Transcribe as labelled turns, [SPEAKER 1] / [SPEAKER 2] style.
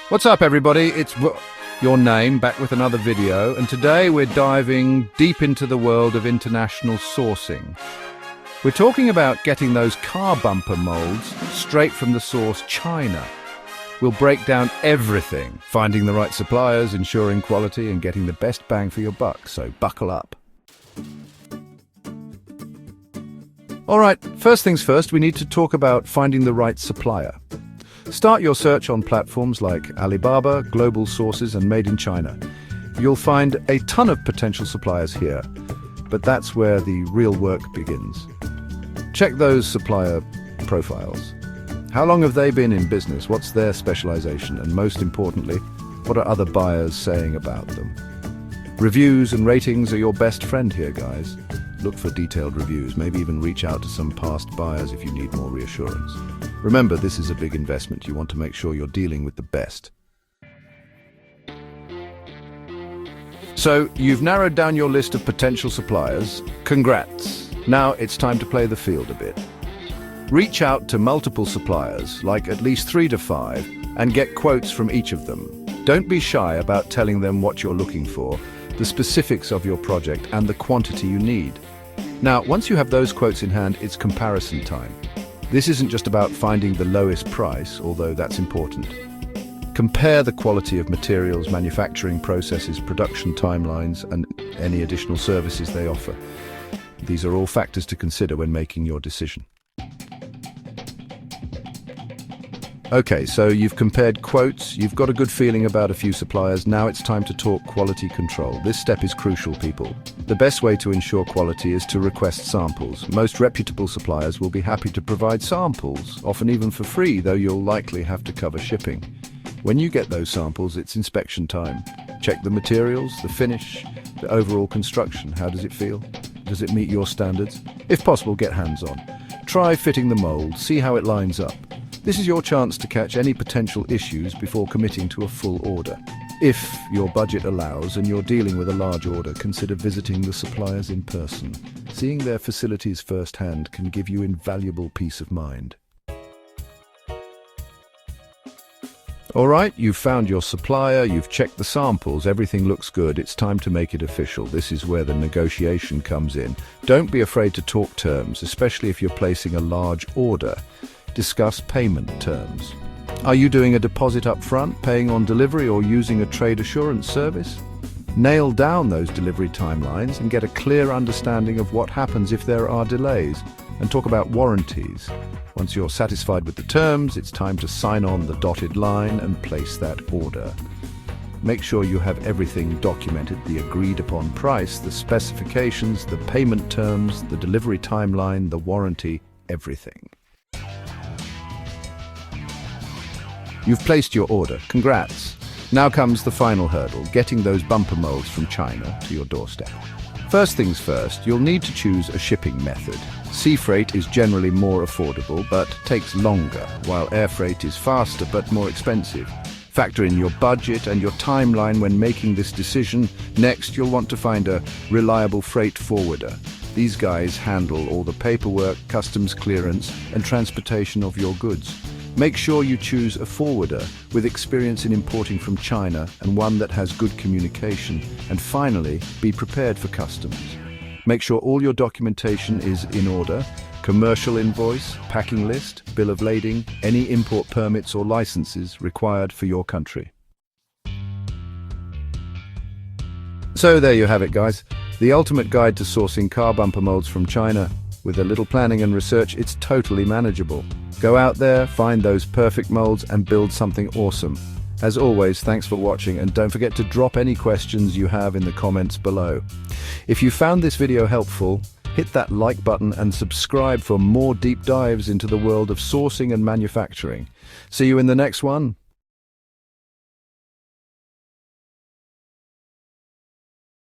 [SPEAKER 1] What's up, everybody? It's your name, back with another video, and today we're diving deep into the world of international sourcing. We're talking about getting those car bumper molds straight from the source, China. We'll break down everything, finding the right suppliers, ensuring quality, and getting the best bang for your buck, so buckle up. All right, first things first, we need to talk about finding the right supplier. Start your search on platforms like Alibaba, Global Sources, and Made in China. You'll find a ton of potential suppliers here, but that's where the real work begins. Check those supplier profiles. How long have they been in business? What's their specialization? And most importantly, what are other buyers saying about them? Reviews and ratings are your best friend here, guys. Look for detailed reviews, maybe even reach out to some past buyers if you need more reassurance. Remember, this is a big investment. You want to make sure you're dealing with the best. So, you've narrowed down your list of potential suppliers. Congrats! Now it's time to play the field a bit. Reach out to multiple suppliers, like at least 3 to 5, and get quotes from each of them. Don't be shy about telling them what you're looking for, the specifics of your project, and the quantity you need. Now, once you have those quotes in hand, it's comparison time. This isn't just about finding the lowest price, although that's important. Compare the quality of materials, manufacturing processes, production timelines, and any additional services they offer. These are all factors to consider when making your decision. Okay, so you've compared quotes, you've got a good feeling about a few suppliers, now it's time to talk quality control. This step is crucial, people. The best way to ensure quality is to request samples. Most reputable suppliers will be happy to provide samples, often even for free, though you'll likely have to cover shipping. When you get those samples, it's inspection time. Check the materials, the finish, the overall construction. How does it feel? Does it meet your standards? If possible, get hands-on. Try fitting the mold, see how it lines up. This is your chance to catch any potential issues before committing to a full order. If your budget allows and you're dealing with a large order, consider visiting the suppliers in person. Seeing their facilities firsthand can give you invaluable peace of mind. All right, you've found your supplier, you've checked the samples, everything looks good, it's time to make it official. This is where the negotiation comes in. Don't be afraid to talk terms, especially if you're placing a large order. Discuss payment terms. Are you doing a deposit up front, paying on delivery, or using a trade assurance service? Nail down those delivery timelines and get a clear understanding of what happens if there are delays, and talk about warranties. Once you're satisfied with the terms, it's time to sign on the dotted line and place that order. Make sure you have everything documented, the agreed upon price, the specifications, the payment terms, the delivery timeline, the warranty, everything. You've placed your order. Congrats. Now comes the final hurdle, getting those bumper molds from China to your doorstep. First things first, you'll need to choose a shipping method. Sea freight is generally more affordable, but takes longer, while air freight is faster but more expensive. Factor in your budget and your timeline when making this decision. Next, you'll want to find a reliable freight forwarder. These guys handle all the paperwork, customs clearance, and transportation of your goods. Make sure you choose a forwarder with experience in importing from China and one that has good communication. And finally, be prepared for customs. Make sure all your documentation is in order: commercial invoice, packing list, bill of lading, any import permits or licenses required for your country. So there you have it, guys. The ultimate guide to sourcing car bumper molds from China. With a little planning and research, it's totally manageable. Go out there, find those perfect molds, and build something awesome. As always, thanks for watching, and don't forget to drop any questions you have in the comments below. If you found this video helpful, hit that like button and subscribe for more deep dives into the world of sourcing and manufacturing. See you in the next one.